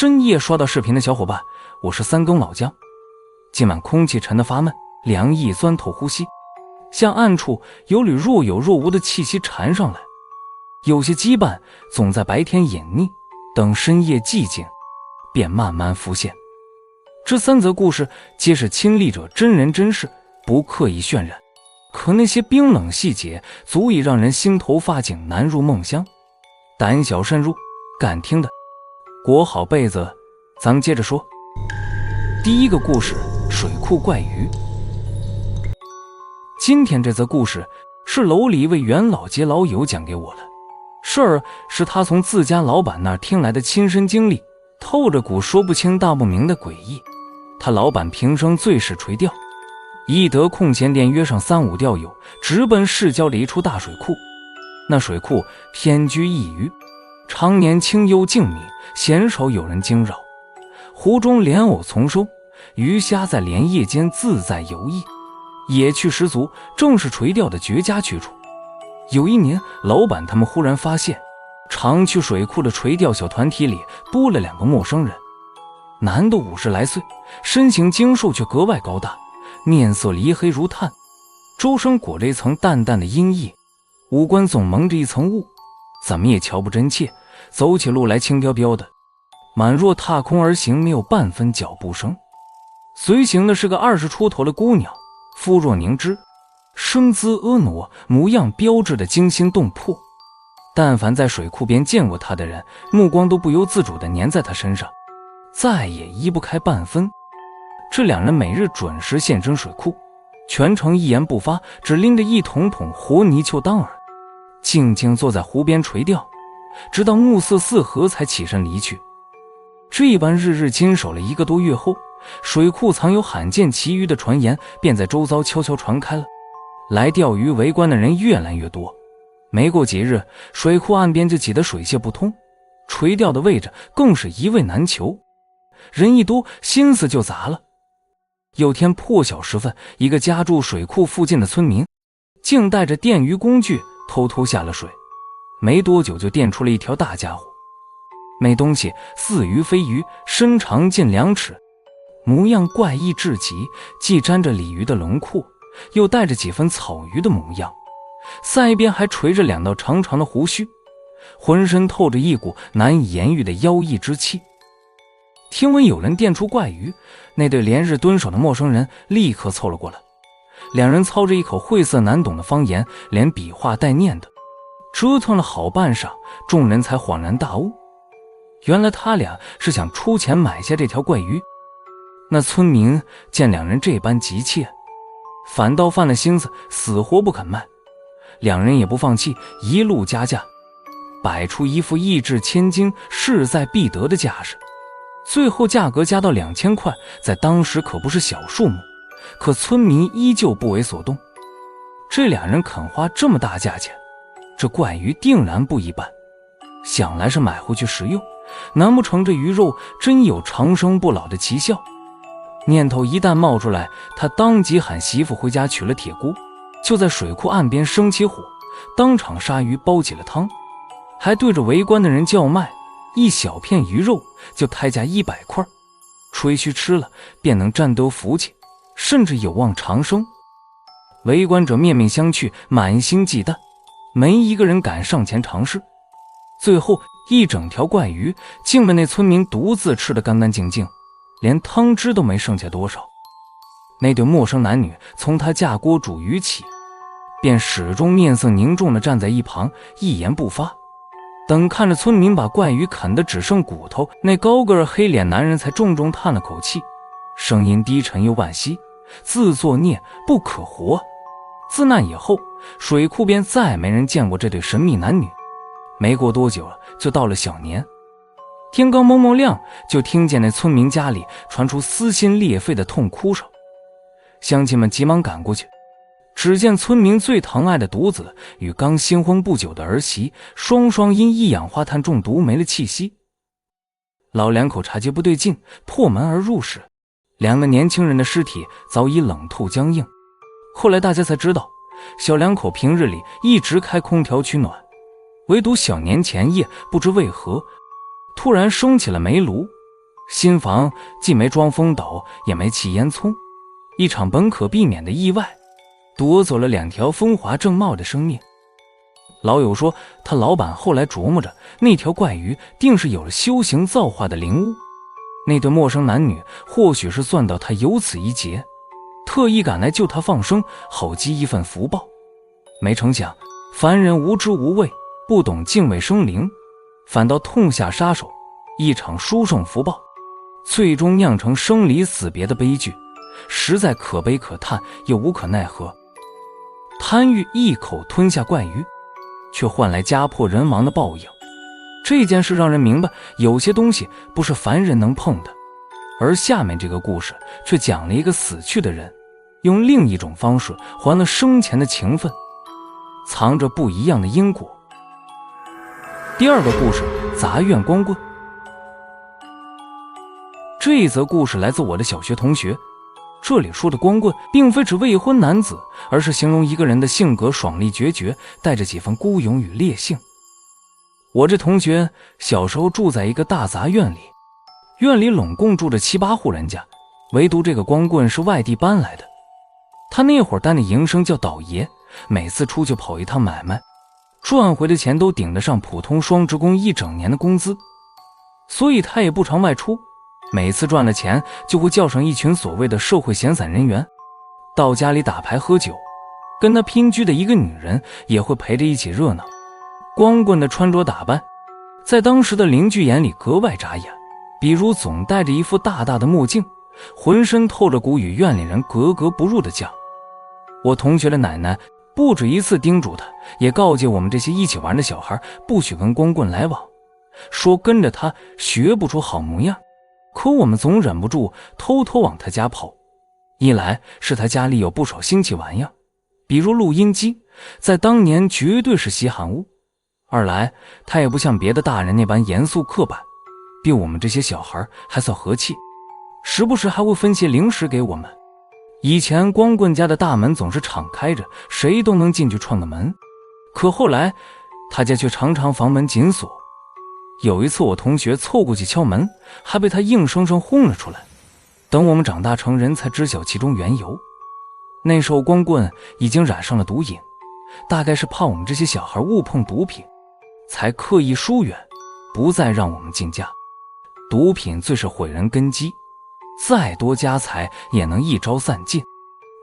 深夜刷到视频的小伙伴，我是三更老姜。今晚空气沉得发闷，凉意钻透呼吸，向暗处有缕若有若无的气息缠上来。有些羁绊总在白天隐匿，等深夜寂静，便慢慢浮现。这三则故事皆是亲历者真人真事，不刻意渲染，可那些冰冷细节足以让人心头发紧，难入梦乡。胆小慎入，敢听的裹好被子，咱们接着说。第一个故事，水库怪鱼。今天这则故事是楼里一位元老级老友讲给我的，事儿是他从自家老板那儿听来的亲身经历，透着股说不清道不明的诡异。他老板平生最是垂钓，一得空闲便约上3、5钓友，直奔市郊的一处大水库。那水库偏居一隅，常年清幽静谧，鲜少有人惊扰。湖中莲藕丛生，鱼虾在莲叶间自在游弋，野趣十足，正是垂钓的绝佳去处。有一年，老板他们忽然发现，常去水库的垂钓小团体里多了2个陌生人。男的50来岁，身形精瘦却格外高大，面色黧黑如炭，周身裹着一层淡淡的阴翳，五官总蒙着一层雾，怎么也瞧不真切，走起路来轻飘飘的，宛若踏空而行，没有半分脚步声。随行的是个20出头的姑娘，肤若凝脂，身姿婀娜，模样标致的惊心动魄。但凡在水库边见过她的人，目光都不由自主地粘在她身上，再也移不开半分。这2人每日准时现身水库，全程一言不发，只拎着一桶桶活泥鳅当饵，静静坐在湖边垂钓，直到暮色四合才起身离去。这般日日经手了1个多月后，水库藏有罕见奇鱼的传言便在周遭悄悄传开了，来钓鱼围观的人越来越多。没过几日，水库岸边就挤得水泄不通，垂钓的位置更是一位难求，人一多，心思就杂了。有天破晓时分，一个家住水库附近的村民竟带着电鱼工具偷偷下了水，没多久就电出了一条大家伙。那东西似鱼非鱼，身长近2尺，模样怪异至极，既沾着鲤鱼的轮廓，又带着几分草鱼的模样，腮边还垂着2道长长的胡须，浑身透着一股难以言喻的妖异之气。听闻有人电出怪鱼，那对连日蹲守的陌生人立刻凑了过来。2人操着一口晦涩难懂的方言，连比划带念的，折腾了好半晌，众人才恍然大悟，原来他俩是想出钱买下这条怪鱼。那村民见2人这般急切，反倒犯了心思，死活不肯卖。2人也不放弃，一路加价，摆出一副意志千金，势在必得的架势。最后价格加到2000块，在当时可不是小数目，可村民依旧不为所动。这2人肯花这么大价钱，这怪鱼定然不一般，想来是买回去食用，难不成这鱼肉真有长生不老的奇效？念头一旦冒出来，他当即喊媳妇回家取了铁锅，就在水库岸边生起火，当场杀鱼煲起了汤，还对着围观的人叫卖，一小片鱼肉就胎价100块，吹嘘吃了便能占得福气，甚至有望长生。围观者面面相觑，满心忌惮，没一个人敢上前尝试。最后一整条怪鱼竟被那村民独自吃得干干净净，连汤汁都没剩下多少。那对陌生男女从他架锅煮鱼起，便始终面色凝重地站在一旁，一言不发。等看着村民把怪鱼啃得只剩骨头，那高个黑脸男人才重重叹了口气，声音低沉又惋惜，自作孽不可活。自那以后，水库边再没人见过这对神秘男女。没过多久就到了小年，天刚蒙蒙亮，就听见那村民家里传出撕心裂肺的痛哭声。乡亲们急忙赶过去，只见村民最疼爱的独子与刚新婚不久的儿媳双双因一氧化碳中毒没了气息。老2口察觉不对劲，破门而入时，2个年轻人的尸体早已冷透僵硬。后来大家才知道，小2口平日里一直开空调取暖，唯独小年前夜不知为何突然生起了煤炉，新房既没装风斗，也没砌烟囱，一场本可避免的意外，夺走了2条风华正茂的生命。老友说，他老板后来琢磨着，那条怪鱼定是有了修行造化的灵物，那对陌生男女或许是算到他有此一劫，特意赶来救他放生，好积一份福报。没成想凡人无知无畏，不懂敬畏生灵，反倒痛下杀手，一场殊胜福报，最终酿成生离死别的悲剧，实在可悲可叹，又无可奈何。贪欲一口吞下怪鱼，却换来家破人亡的报应。这件事让人明白，有些东西不是凡人能碰的。而下面这个故事却讲了一个死去的人，用另一种方式还了生前的情分，藏着不一样的因果。第二个故事，杂院光棍。这一则故事来自我的小学同学。这里说的光棍并非指未婚男子，而是形容一个人的性格爽利决绝，带着几分孤勇与烈性。我这同学小时候住在一个大杂院里，院里拢共住着7、8户人家，唯独这个光棍是外地搬来的。他那会儿担的营生叫倒爷，每次出去跑一趟买卖，赚回的钱都顶得上普通双职工1整年的工资，所以他也不常外出。每次赚了钱，就会叫上一群所谓的社会闲散人员，到家里打牌喝酒，跟他拼居的一个女人也会陪着一起热闹。光棍的穿着打扮，在当时的邻居眼里格外扎眼，比如总戴着一副大大的墨镜，浑身透着股与院里人格格不入的犟。我同学的奶奶不止一次叮嘱他，也告诫我们这些一起玩的小孩不许跟光棍来往，说跟着他学不出好模样。可我们总忍不住偷偷往他家跑，一来是他家里有不少新奇玩意儿，比如录音机，在当年绝对是稀罕物；二来他也不像别的大人那般严肃刻板，比我们这些小孩还算和气，时不时还会分些零食给我们。以前光棍家的大门总是敞开着，谁都能进去串个门，可后来他家却常常房门紧锁。有一次我同学凑过去敲门，还被他硬生生轰了出来。等我们长大成人才知晓其中缘由。那时候光棍已经染上了毒瘾，大概是怕我们这些小孩误碰毒品，才刻意疏远，不再让我们进家。毒品最是毁人根基，再多家财也能一朝散尽。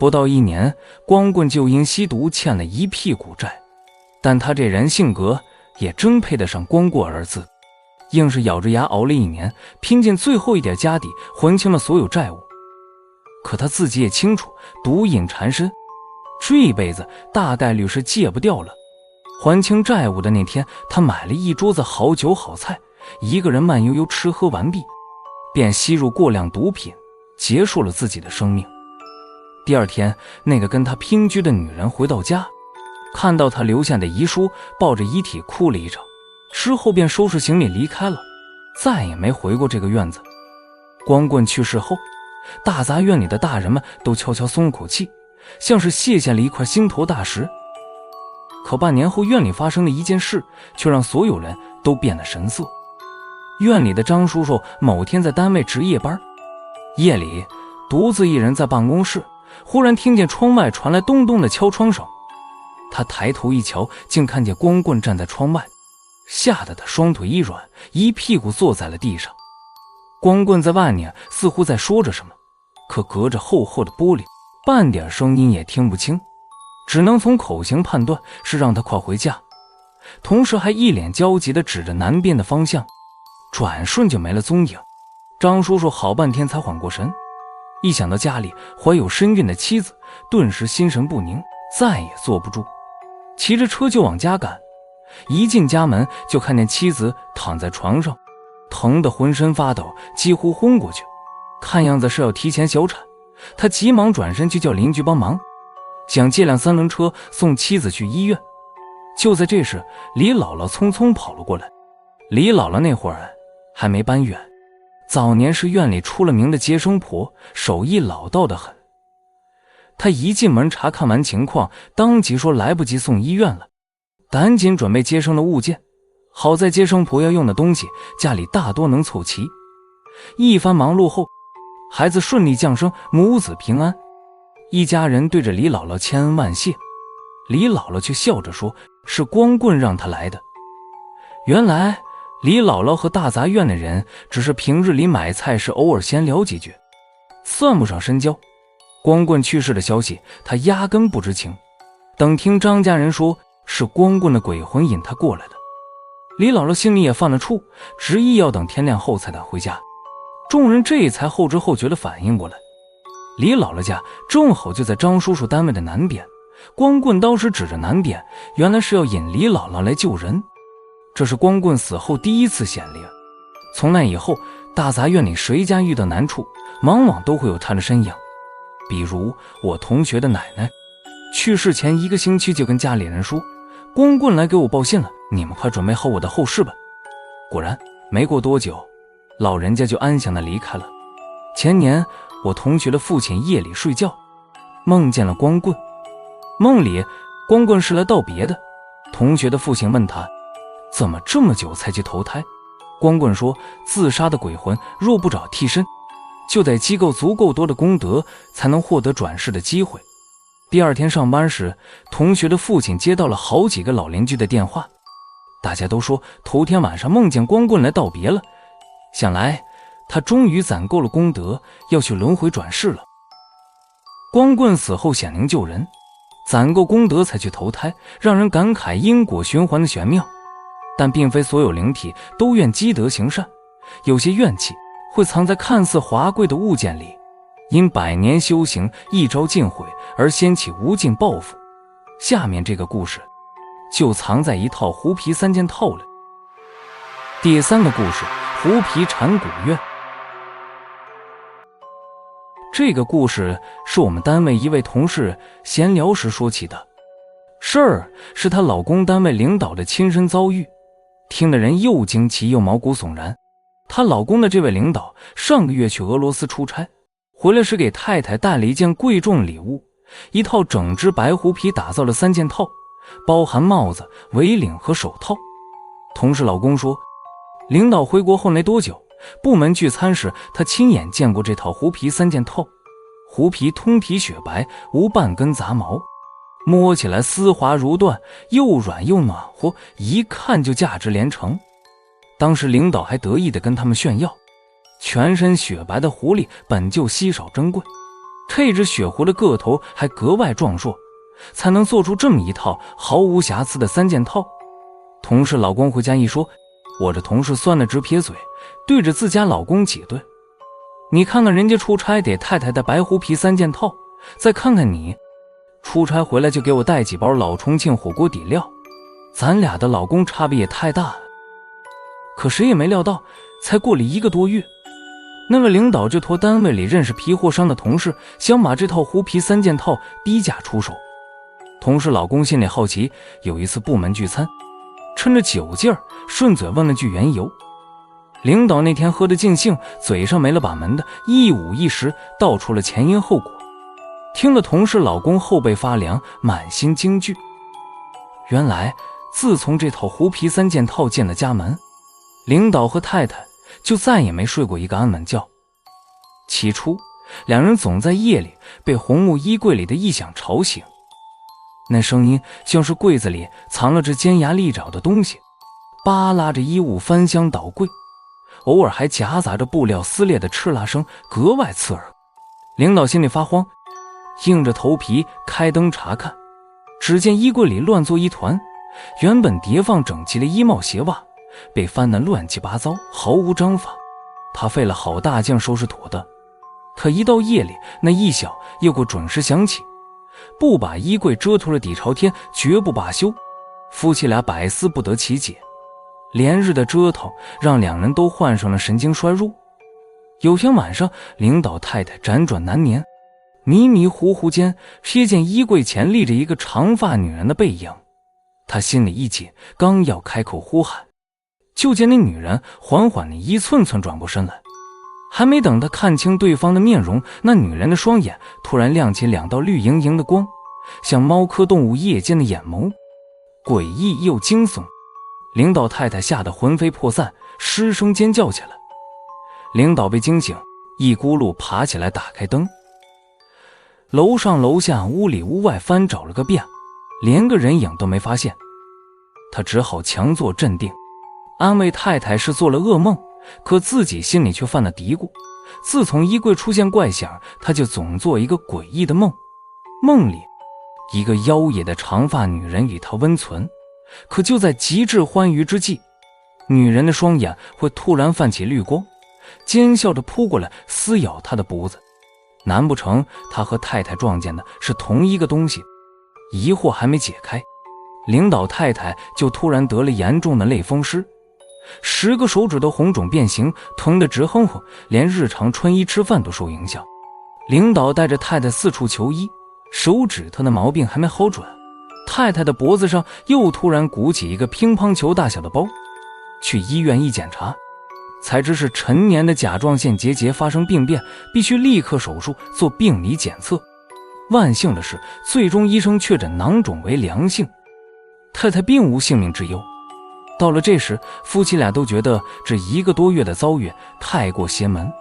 不到1年，光棍就因吸毒欠了一屁股债。但他这人性格也真配得上光棍二字，硬是咬着牙熬了1年，拼尽最后一点家底还清了所有债务。可他自己也清楚，毒瘾缠身，这一辈子大概率是戒不掉了。还清债务的那天，他买了一桌子好酒好菜，一个人慢悠悠吃喝完毕，便吸入过量毒品，结束了自己的生命。第二天，那个跟他拼居的女人回到家，看到他留下的遗书，抱着遗体哭了一场，之后便收拾行李离开了，再也没回过这个院子。光棍去世后，大杂院里的大人们都悄悄松了口气，像是卸下了一块心头大石。可半年后，院里发生的一件事却让所有人都变了神色。院里的张叔叔某天在单位值夜班，夜里独自一人在办公室，忽然听见窗外传来咚咚的敲窗声。他抬头一瞧，竟看见光棍站在窗外，吓得他双腿一软，一屁股坐在了地上。光棍在外面似乎在说着什么，可隔着厚厚的玻璃，半点声音也听不清，只能从口型判断是让他快回家，同时还一脸焦急地指着南边的方向，转瞬就没了踪影。张叔叔好半天才缓过神，一想到家里怀有身孕的妻子，顿时心神不宁，再也坐不住，骑着车就往家赶。一进家门，就看见妻子躺在床上，疼得浑身发抖，几乎昏过去，看样子是要提前小产。他急忙转身去叫邻居帮忙，想借辆3轮车送妻子去医院。就在这时，李姥姥匆匆跑了过来。李姥姥那会儿还没搬院，早年是院里出了名的接生婆，手艺老道得很。她一进门查看完情况，当即说来不及送医院了，赶紧准备接生的物件。好在接生婆要用的东西家里大多能凑齐，一番忙碌后，孩子顺利降生，母子平安。一家人对着李姥姥千恩万谢，李姥姥却笑着说，是光棍让她来的。原来李姥姥和大杂院的人只是平日里买菜时偶尔闲聊几句，算不上深交。光棍去世的消息她压根不知情，等听张家人说是光棍的鬼魂引她过来的，李姥姥心里也犯了怵，执意要等天亮后才敢回家。众人这才后知后觉地反应过来，李姥姥家正好就在张叔叔单位的南边，光棍当时指着南边，原来是要引李姥姥来救人。这是光棍死后第一次显灵。从那以后，大杂院里谁家遇到难处，往往都会有他的身影。比如我同学的奶奶，去世前1个星期就跟家里人说，光棍来给我报信了，你们快准备好我的后事吧。果然没过多久，老人家就安详地离开了。前年我同学的父亲夜里睡觉，梦见了光棍。梦里光棍是来道别的。同学的父亲问他，怎么这么久才去投胎？光棍说，自杀的鬼魂若不找替身，就得积够足够多的功德，才能获得转世的机会。第二天上班时，同学的父亲接到了好几个老邻居的电话，大家都说头天晚上梦见光棍来道别了，想来他终于攒够了功德，要去轮回转世了。光棍死后显灵救人，攒够功德才去投胎，让人感慨因果循环的玄妙。但并非所有灵体都愿积德行善，有些怨气会藏在看似华贵的物件里，因100年修行一朝尽毁而掀起无尽报复。下面这个故事就藏在一套狐皮3件套里。第3个故事，狐皮缠古院。这个故事是我们单位一位同事闲聊时说起的，事儿是她老公单位领导的亲身遭遇，听得人又惊奇又毛骨悚然。她老公的这位领导上个月去俄罗斯出差，回来时给太太带了一件贵重礼物，一套整只白狐皮打造了3件套，包含帽子、围领和手套。同事老公说，领导回国后没多久，部门聚餐时他亲眼见过这套狐皮3件套。狐皮通体雪白，无半根杂毛，摸起来丝滑如缎，又软又暖和，一看就价值连城。当时领导还得意地跟他们炫耀，全身雪白的狐狸本就稀少珍贵，这只雪狐的个头还格外壮硕，才能做出这么一套毫无瑕疵的3件套。同事老公回家一说，我这同事酸得直撇嘴，对着自家老公挤兑，你看看人家出差给太太的白狐皮3件套，再看看你出差回来就给我带几包老重庆火锅底料，咱俩的老公差别也太大了。可谁也没料到，才过了1个多月，那位领导就托单位里认识皮货商的同事，想把这套狐皮3件套低价出手。同事老公心里好奇，有一次部门聚餐，趁着酒劲儿顺嘴问了句缘由。领导那天喝得尽兴，嘴上没了把门的一五一十道出了前因后果，听了同事老公后背发凉，满心惊惧。原来自从这套狐皮3件套进了家门，领导和太太就再也没睡过一个安稳觉。起初两人总在夜里被红木衣柜里的异响吵醒，那声音像是柜子里藏了只尖牙利爪的东西，扒拉着衣物翻箱倒柜，偶尔还夹杂着布料撕裂的哧啦声，格外刺耳。领导心里发慌，硬着头皮开灯查看，只见衣柜里乱作一团，原本叠放整齐的衣帽鞋袜被翻得乱七八糟，毫无章法。他费了好大劲收拾妥当，可一到夜里，那异响又会准时响起，不把衣柜折腾了底朝天，绝不罢休。夫妻俩百思不得其解，连日的折腾让两人都患上了神经衰弱。有天晚上，领导太太辗转难眠，迷迷糊糊间瞥见衣柜前立着一个长发女人的背影，他心里一紧，刚要开口呼喊，就见那女人缓缓地一寸寸转过身来。还没等他看清对方的面容，那女人的双眼突然亮起2道绿莹莹的光，像猫科动物夜间的眼眸，诡异又惊悚。领导太太吓得魂飞魄散，失声尖叫起来。领导被惊醒，一咕噜爬起来打开灯。楼上楼下屋里屋外翻找了个遍，连个人影都没发现。他只好强作镇定，安慰太太是做了噩梦，可自己心里却犯了嘀咕。自从衣柜出现怪响，他就总做一个诡异的梦，梦里一个妖冶的长发女人与他温存，可就在极致欢愉之际，女人的双眼会突然泛起绿光，奸笑着扑过来撕咬他的脖子。难不成他和太太撞见的是同一个东西？疑惑还没解开，领导太太就突然得了严重的类风湿，10个手指都红肿变形，疼得直哼哼，连日常穿衣吃饭都受影响。领导带着太太四处求医，手指头的毛病还没好转，太太的脖子上又突然鼓起一个乒乓球大小的包。去医院一检查，才知是陈年的甲状腺结节发生病变，必须立刻手术做病理检测。万幸的是，最终医生确诊囊肿为良性，太太并无性命之忧。到了这时，夫妻俩都觉得这1个多月的遭遇太过邪门。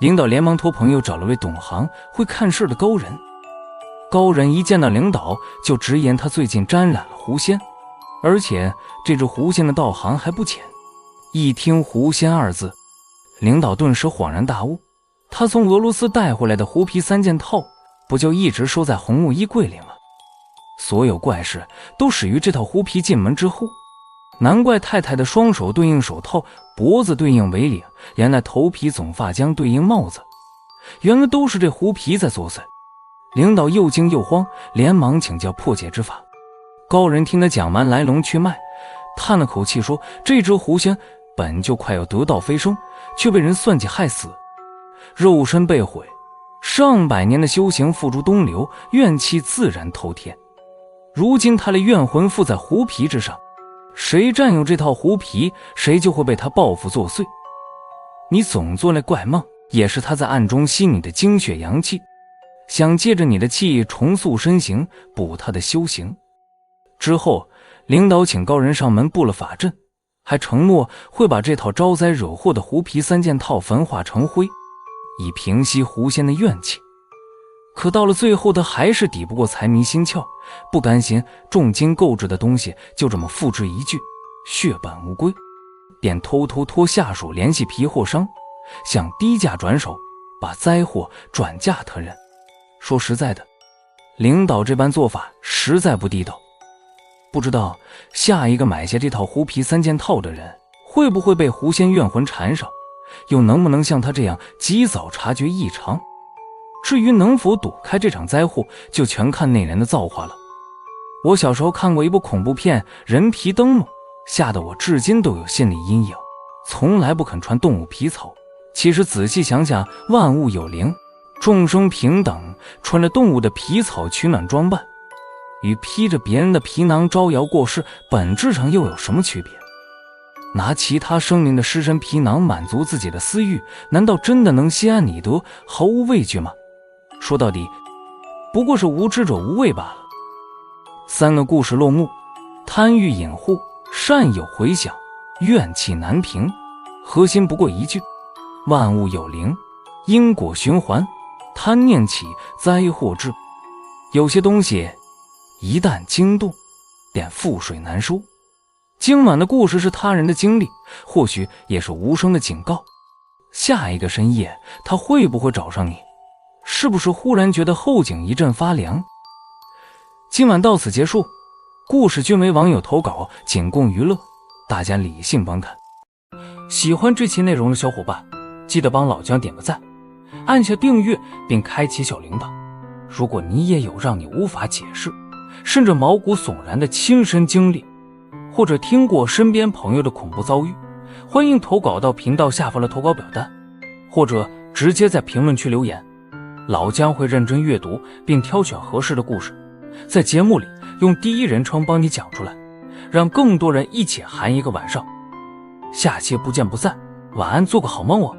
领导连忙托朋友找了位懂行会看事的高人。高人一见到领导，就直言他最近沾染了狐仙，而且这只狐仙的道行还不浅。一听狐仙2字，领导顿时恍然大悟，他从俄罗斯带回来的狐皮3件套，不就一直收在红木衣柜里吗？所有怪事都始于这套狐皮进门之后。难怪太太的双手对应手套，脖子对应围领，原来头皮总发浆对应帽子，原来都是这狐皮在作祟。领导又惊又慌，连忙请教破解之法。高人听他讲完来龙去脉，叹了口气说，这只狐仙本就快要得道飞升，却被人算计害死，肉身被毁，上百年的修行付诸东流，怨气自然透天。如今他的怨魂附在狐皮之上，谁占有这套狐皮，谁就会被他报复作祟。你总做那怪梦，也是他在暗中吸你的精血阳气，想借着你的气重塑身形，补他的修行。之后，领导请高人上门布了法阵，还承诺会把这套招灾惹祸的狐皮3件套焚化成灰，以平息狐仙的怨气。可到了最后，他还是抵不过财迷心窍，不甘心重金购置的东西就这么付之一炬，血本无归，便偷偷托下属联系皮货商，想低价转手，把灾祸转嫁他人。说实在的，领导这般做法实在不地道。不知道下一个买下这套狐皮3件套的人，会不会被狐仙怨魂缠上，又能不能像他这样及早察觉异常。至于能否躲开这场灾祸，就全看那人的造化了。我小时候看过一部恐怖片《人皮灯笼》，吓得我至今都有心理阴影，从来不肯穿动物皮草。其实仔细想想，万物有灵，众生平等，穿着动物的皮草取暖装扮，与披着别人的皮囊招摇过市，本质上又有什么区别？拿其他生灵的尸身皮囊满足自己的私欲，难道真的能心安理得，毫无畏惧吗？说到底，不过是无知者无畏罢了。3个故事落幕，贪欲隐护，善有回响，怨气难平，核心不过一句：万物有灵，因果循环，贪念起，灾祸至。有些东西一旦惊动，便覆水难收。今晚的故事是他人的经历，或许也是无声的警告。下一个深夜，他会不会找上你？是不是忽然觉得后颈一阵发凉？今晚到此结束，故事均为网友投稿，仅供娱乐，大家理性观看。喜欢这期内容的小伙伴，记得帮老姜点个赞，按下订阅并开启小铃铛。如果你也有让你无法解释，甚至毛骨悚然的亲身经历，或者听过身边朋友的恐怖遭遇，欢迎投稿到频道下方的投稿表单，或者直接在评论区留言，老姜会认真阅读并挑选合适的故事，在节目里用第一人称帮你讲出来，让更多人一起寒一个晚上。下期不见不散，晚安，做个好梦哦。